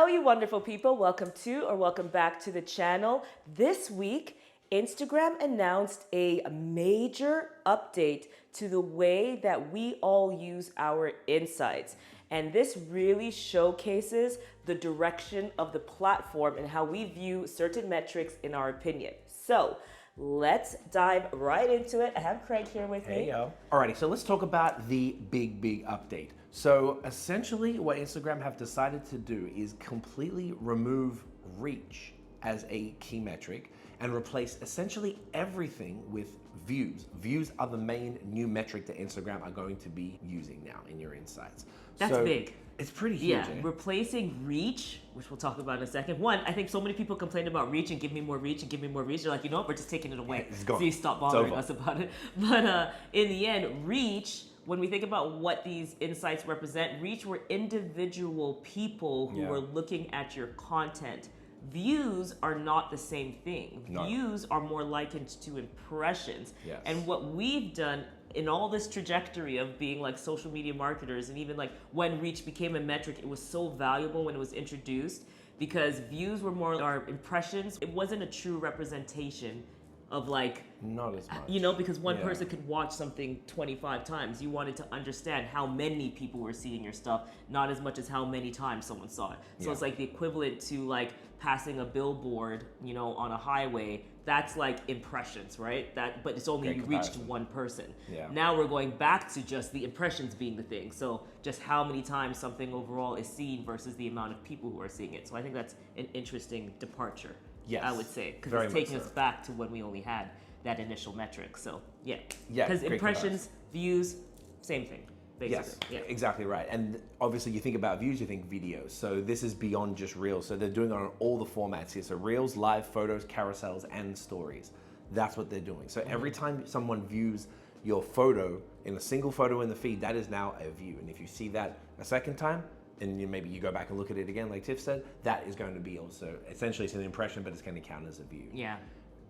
you wonderful people. Welcome to or welcome back to the channel. This week, Instagram announced a major update to the way that we all use our insights. And this really showcases the direction of the platform and how we view certain metrics in our opinion. So let's dive right into it. I have Craig here with me. Hey, yo. Alrighty, so let's talk about the big update. So essentially what Instagram have decided to do is completely remove reach as a key metric and replace essentially everything with views. Views are the main new metric that Instagram are going to be using now in your insights. That's big. It's pretty huge. Yeah, replacing reach, which we'll talk about in a second. One, I think so many people complain about reach and give me more reach and give me more reach. They're like, you know what, we're just taking it away. It's gone. So you stop bothering us about it. But in the end, reach, when we think about what these insights represent, reach were individual people who were looking at your content. Views are not the same thing. No. Views are more likened to impressions. Yes. And what we've done in all this trajectory of being like social media marketers, and even like when reach became a metric, it was so valuable when it was introduced because views were more our impressions. It wasn't a true representation of like, not as much. You know, because one person could watch something 25 times. You wanted to understand how many people were seeing your stuff, not as much as how many times someone saw it. So it's like the equivalent to like passing a billboard, you know, on a highway. That's like impressions, right? But it's only reached one person. Yeah. Now we're going back to just the impressions being the thing. So just how many times something overall is seen versus the amount of people who are seeing it. So I think that's an interesting departure. Yes, I would say, because very it's taking much us back to when we only had that initial metric. So yeah, Yeah, because great impressions, views, same thing, basically. Yes, Yeah. exactly right. And obviously you think about views, you think videos. So this is beyond just Reels. So they're doing it on all the formats here. So Reels, live photos, carousels, and stories. That's what they're doing. So every time someone views your photo in a single photo in the feed, that is now a view. And if you see that a second time, and maybe you go back and look at it again, like Tiff said, that is going to be also, essentially it's an impression, but it's going to count as a view. Yeah.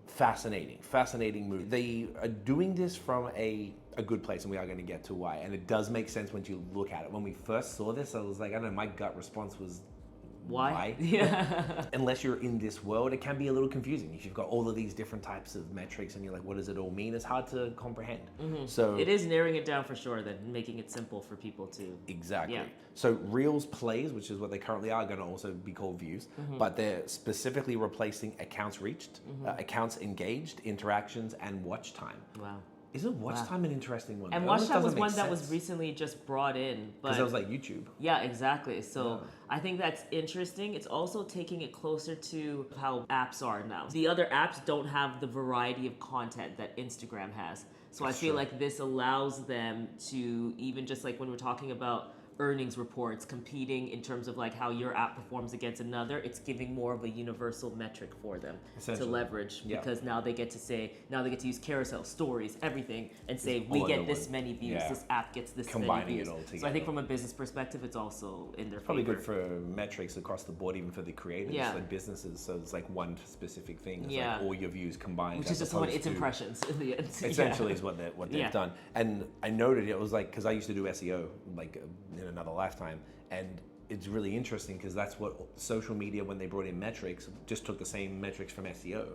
Fascinating move. They are doing this from a good place, and we are going to get to why. And it does make sense once you look at it. When we first saw this, I was like, I don't know, my gut response was, why? Yeah. Unless you're in this world, it can be a little confusing. If you've got all of these different types of metrics and you're like, what does it all mean? It's hard to comprehend. So it is narrowing it down for sure, then making it simple for people to. Exactly. Yeah. So Reels plays, which is what they currently are going to also be called views, but they're specifically replacing accounts reached, accounts engaged, interactions, and watch time. Wow. Isn't watch time an interesting one? And watch time was one that was recently just brought in. Because that was like YouTube. Yeah, exactly. So I think that's interesting. It's also taking it closer to how apps are now. The other apps don't have the variety of content that Instagram has. So I feel like this allows them to, even just like when we're talking about earnings reports, competing in terms of like how your app performs against another, it's giving more of a universal metric for them to leverage because now they get to use carousel, stories, everything, and say we get this many views, this app gets this many views. It all together. So I think from a business perspective, it's also in their Probably favor. good for metrics across the board, even for the creators, like businesses. So it's like one specific thing. It's like all your views combined. Which is just what its impressions in the end. Essentially is what they've done. And I noted it was like, because I used to do SEO like in another lifetime, and it's really interesting because that's what social media, when they brought in metrics, just took the same metrics from SEO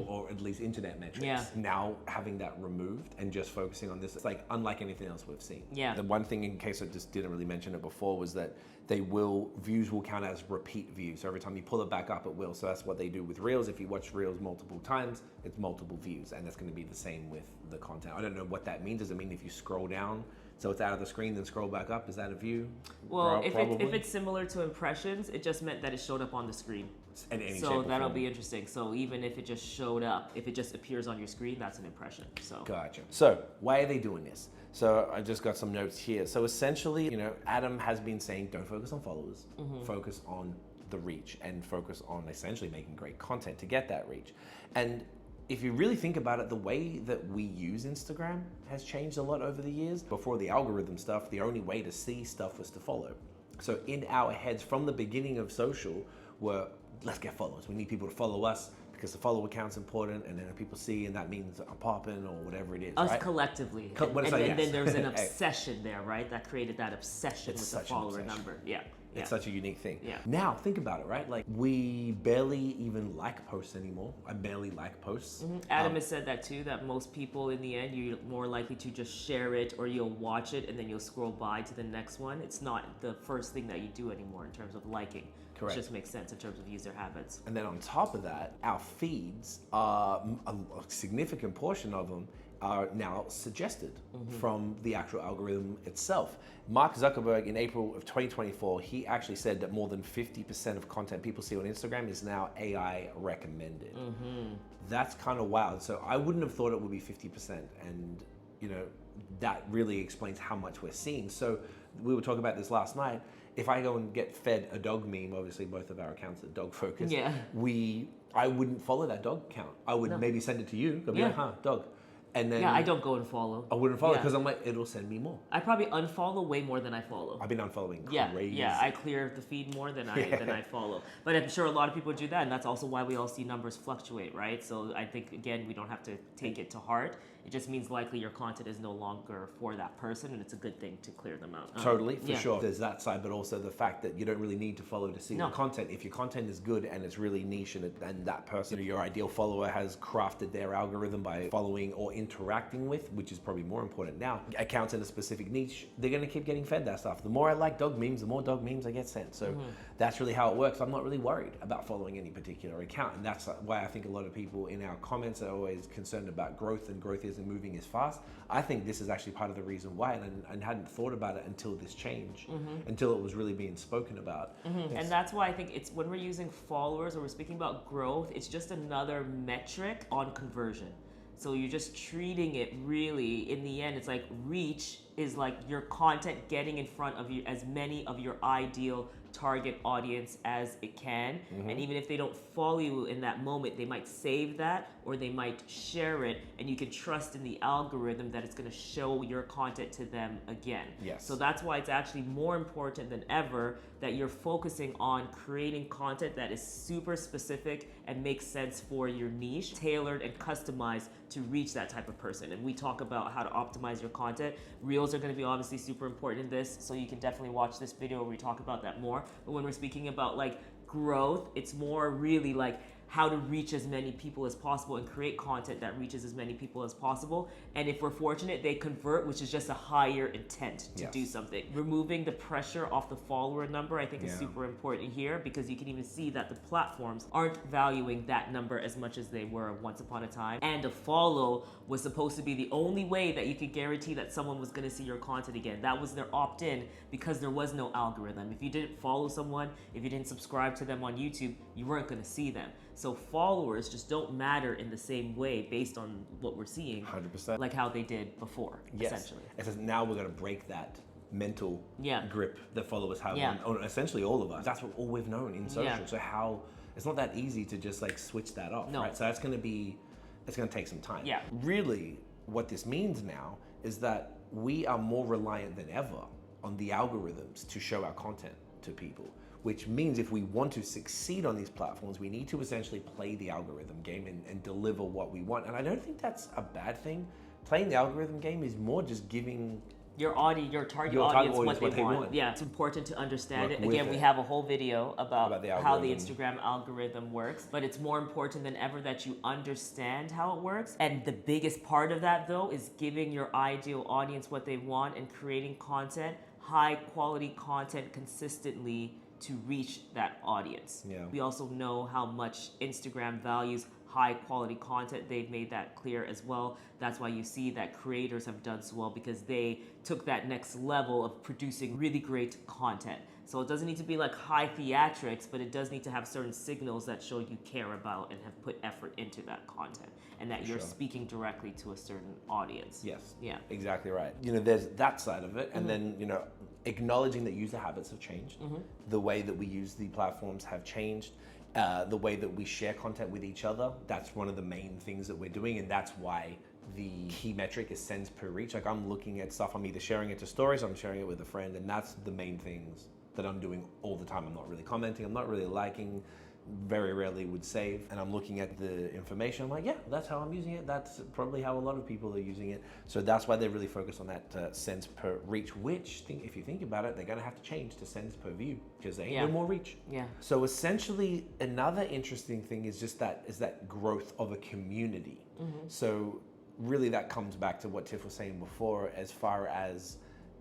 or at least internet metrics. Yeah. Now having that removed and just focusing on this, it's like unlike anything else we've seen. Yeah. The one thing, in case I just didn't really mention it before, was that views will count as repeat views. So every time you pull it back up, it will. So that's what they do with Reels. If you watch Reels multiple times, it's multiple views, and that's going to be the same with the content. I don't know what that means. Does it mean if you scroll down, so it's out of the screen, then scroll back up? Is that a view? Well, if it's similar to impressions, it just meant that it showed up on the screen. So that'll be interesting. So even if it just showed up, if it just appears on your screen, that's an impression. So gotcha. So why are they doing this? So I just got some notes here. So essentially, you know, Adam has been saying, don't focus on followers, focus on the reach, and focus on essentially making great content to get that reach. And if you really think about it, the way that we use Instagram has changed a lot over the years. Before the algorithm stuff, the only way to see stuff was to follow. So in our heads from the beginning of social were, let's get followers. We need people to follow us because the follower count's important, and then if people see, and that means I'm popping or whatever it is. Us right? collectively. And then there's an obsession there, right? That created that obsession with the follower number. Yeah. Yeah. It's such a unique thing. Yeah. Now, think about it, right? Like, we barely even like posts anymore. I barely like posts. Adam has said that too, that most people in the end, you're more likely to just share it or you'll watch it and then you'll scroll by to the next one. It's not the first thing that you do anymore in terms of liking. Correct. It just makes sense in terms of user habits. And then on top of that, our feeds are a significant portion of them are now suggested from the actual algorithm itself. Mark Zuckerberg in April of 2024, he actually said that more than 50% of content people see on Instagram is now AI recommended. That's kind of wild. So I wouldn't have thought it would be 50%. And, that really explains how much we're seeing. So we were talking about this last night. If I go and get fed a dog meme, obviously both of our accounts are dog focused. Yeah. I wouldn't follow that dog account. I would maybe send it to you. I'd be like, dog. And then I don't go and follow. I wouldn't follow because I'm like, it'll send me more. I probably unfollow way more than I follow. I've been unfollowing crazy. Yeah, I clear the feed more than I follow. But I'm sure a lot of people do that, and that's also why we all see numbers fluctuate, right? So I think, again, we don't have to take it to heart. It just means likely your content is no longer for that person, and it's a good thing to clear them out. Totally, for sure. There's that side, but also the fact that you don't really need to follow to see the content. If your content is good and it's really niche and that person, your ideal follower, has crafted their algorithm by following or interacting with, which is probably more important now, accounts in a specific niche, they're going to keep getting fed that stuff. The more I like dog memes, the more dog memes I get sent. So that's really how it works. I'm not really worried about following any particular account, and that's why I think a lot of people in our comments are always concerned about growth, and growth isn't moving as fast. I think this is actually part of the reason why, and hadn't thought about it until this change, until it was really being spoken about. And that's why I think it's when we're using followers or we're speaking about growth, it's just another metric on conversion. So you're just treating it really, in the end, it's like reach is like your content getting in front of you as many of your ideal target audience as it can. And even if they don't follow you in that moment, they might save that or they might share it, and you can trust in the algorithm that it's going to show your content to them again. Yes. So that's why it's actually more important than ever that you're focusing on creating content that is super specific and makes sense for your niche, tailored and customized to reach that type of person. And we talk about how to optimize your content. Reels are going to be obviously super important in this, so you can definitely watch this video where we talk about that more. But when we're speaking about like growth, it's more really like how to reach as many people as possible and create content that reaches as many people as possible. And if we're fortunate, they convert, which is just a higher intent to do something. Removing the pressure off the follower number, I think is super important here, because you can even see that the platforms aren't valuing that number as much as they were once upon a time. And a follow was supposed to be the only way that you could guarantee that someone was gonna see your content again. That was their opt-in, because there was no algorithm. If you didn't follow someone, if you didn't subscribe to them on YouTube, you weren't gonna see them. So followers just don't matter in the same way based on what we're seeing. 100%. Like how they did before, essentially. It says now we're going to break that mental grip that followers have on essentially all of us. That's all we've known in social. So how, it's not that easy to just like switch that off, right? So it's going to take some time. Yeah. Really, what this means now is that we are more reliant than ever on the algorithms to show our content to people. Which means if we want to succeed on these platforms, we need to essentially play the algorithm game and deliver what we want. And I don't think that's a bad thing. Playing the algorithm game is more just giving your target audience what they want. Yeah, it's important to understand it. Again, we have a whole video about how the Instagram algorithm works, but it's more important than ever that you understand how it works. And the biggest part of that, though, is giving your ideal audience what they want and creating content, high quality content consistently to reach that audience. We also know how much Instagram values high quality content. They've made that clear as well. That's why you see that creators have done so well, because they took that next level of producing really great content. So it doesn't need to be like high theatrics, but it does need to have certain signals that show you care about and have put effort into that content, and that you're speaking directly to a certain audience. Yes. Yeah. Exactly right. There's that side of it, and then acknowledging that user habits have changed, the way that we use the platforms have changed, the way that we share content with each other. That's one of the main things that we're doing, and that's why the key metric is sends per reach. Like, I'm looking at stuff, I'm either sharing it to stories, I'm sharing it with a friend, and that's the main things that I'm doing all the time. I'm not really commenting, I'm not really liking very rarely would save. And I'm looking at the information. I'm like, yeah, that's how I'm using it. That's probably how a lot of people are using it. So that's why they're really focused on that cents per reach, which, if you think about it, they're going to have to change to cents per view because they ain't no more reach. Yeah. So essentially, another interesting thing is just that growth of a community. So really that comes back to what Tiff was saying before, as far as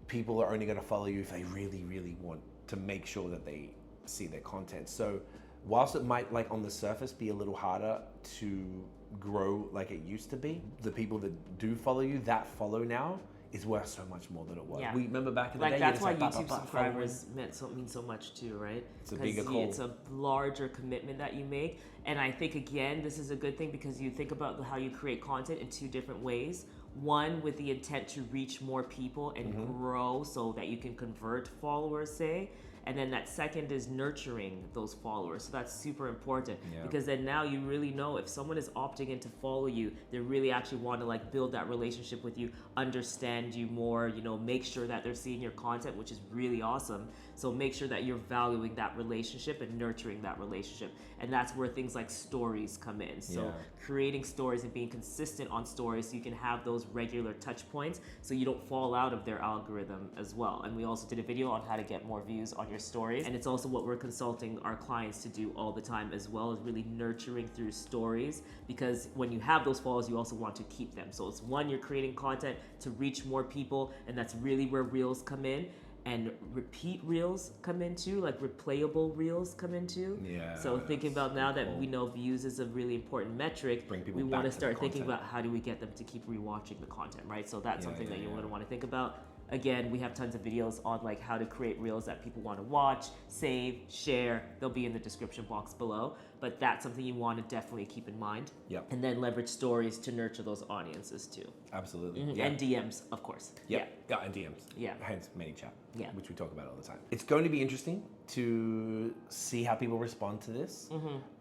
people are only going to follow you if they really, really want to make sure that they see their content. So whilst it might, like on the surface, be a little harder to grow like it used to be, the people that do follow you, that follow now, is worth so much more than it was. Yeah. We remember back in the Like day, that's you why had to say, YouTube subscribers mean so much too, right? It's a bigger 'Cause call. It's a larger commitment that you make, and I think again this is a good thing because you think about how you create content in two different ways. One with the intent to reach more people and grow so that you can convert followers, say. And then that second is nurturing those followers. So that's super important because then now you really know if someone is opting in to follow you, they really actually want to like build that relationship with you, understand you more, you know, make sure that they're seeing your content, which is really awesome. So make sure that you're valuing that relationship and nurturing that relationship. And that's where things like stories come in. So creating stories and being consistent on stories so you can have those regular touch points so you don't fall out of their algorithm as well. And we also did a video on how to get more views on your stories. And it's also what we're consulting our clients to do all the time as well, is really nurturing through stories, because when you have those followers, you also want to keep them. So it's one, you're creating content to reach more people, and that's really where reels come in. And repeat reels come into, like replayable reels come into. Yeah. So thinking about now that we know views is a really important metric, Bring people we want back to to the start thinking content. about how do we get them to keep rewatching the content, right? So that's something that you're yeah. going to want to think about. Again, we have tons of videos on like how to create reels that people want to watch, save, share. They'll be in the description box below. But that's something you want to definitely keep in mind. Yep. And then leverage stories to nurture those audiences too. Absolutely. Mhm. Yeah. And DMs, of course. Yeah, and DMs. Yeah. Hence ManyChat. Yeah. Which we talk about all the time. It's going to be interesting to see how people respond to this.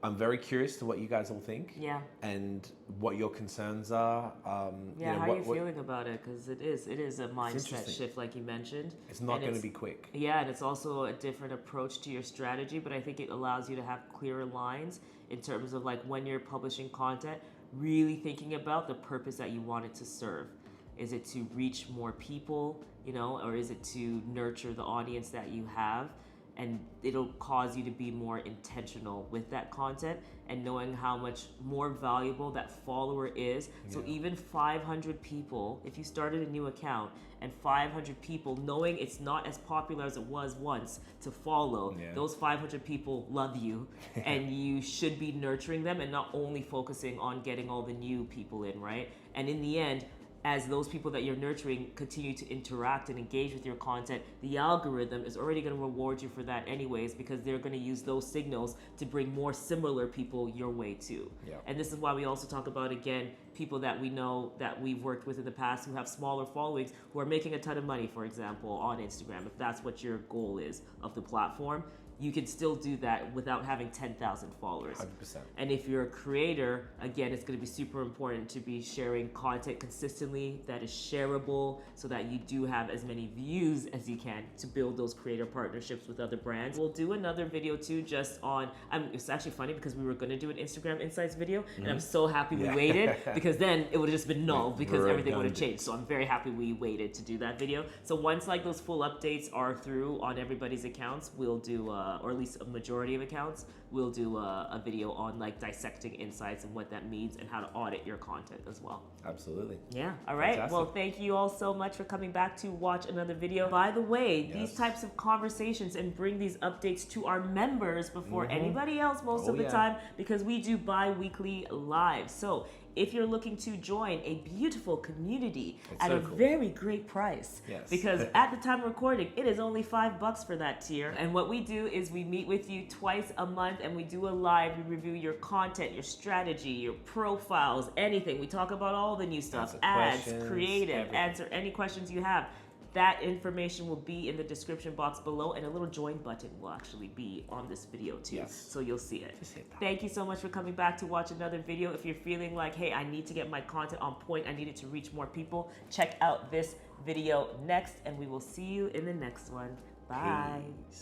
I'm very curious to what you guys all think. Yeah. And what your concerns are. Yeah, you know, how are you feeling about it? Because it is a mindset interesting. shift, like you mentioned. It's not And going to it's- be quick. Yeah, and it's also a different approach to your strategy, but I think it allows you to have clearer lines in terms of like when you're publishing content, really thinking about the purpose that you want it to serve. Is it to reach more people, you know, or is it to nurture the audience that you have? And it'll cause you to be more intentional with that content and knowing how much more valuable that follower is. So even 500 people, if you started a new account and 500 people, knowing it's not as popular as it was once to follow, those 500 people love you and you should be nurturing them and not only focusing on getting all the new people in, right? And in the end, as those people that you're nurturing continue to interact and engage with your content, the algorithm is already going to reward you for that anyways, because they're going to use those signals to bring more similar people your way too. Yeah. And this is why we also talk about, again, people that we know that we've worked with in the past who have smaller followings who are making a ton of money, for example, on Instagram. If that's what your goal is of the platform, you can still do that without having 10,000 followers. 100%. And if you're a creator, again, it's going to be super important to be sharing content consistently that is shareable so that you do have as many views as you can to build those creator partnerships with other brands. We'll do another video too just on, it's actually funny because we were going to do an Instagram Insights video and I'm so happy we waited because then it would have just been null because everything would have changed. So I'm very happy we waited to do that video. So once like those full updates are through on everybody's accounts, we'll do or at least a majority of accounts, we'll do a video on like dissecting insights and what that means and how to audit your content as well. Absolutely. Yeah. All right. Fantastic. Well, thank you all so much for coming back to watch another video. By the way, these types of conversations and bring these updates to our members before anybody else most of the time, because we do bi-weekly live. So if you're looking to join a beautiful community at a very great price, because at the time of recording, it is only $5 for that tier. And what we do is we meet with you twice a month and we do a live, we review your content, your strategy, your profiles, anything. We talk about all the new stuff, ads, creative, everything. answer any questions you have. That information will be in the description box below, and a little join button will actually be on this video too. So you'll see it. Thank you so much for coming back to watch another video. If you're feeling like, hey, I need to get my content on point, I need it to reach more people, check out this video next, and we will see you in the next one. Bye. Peace.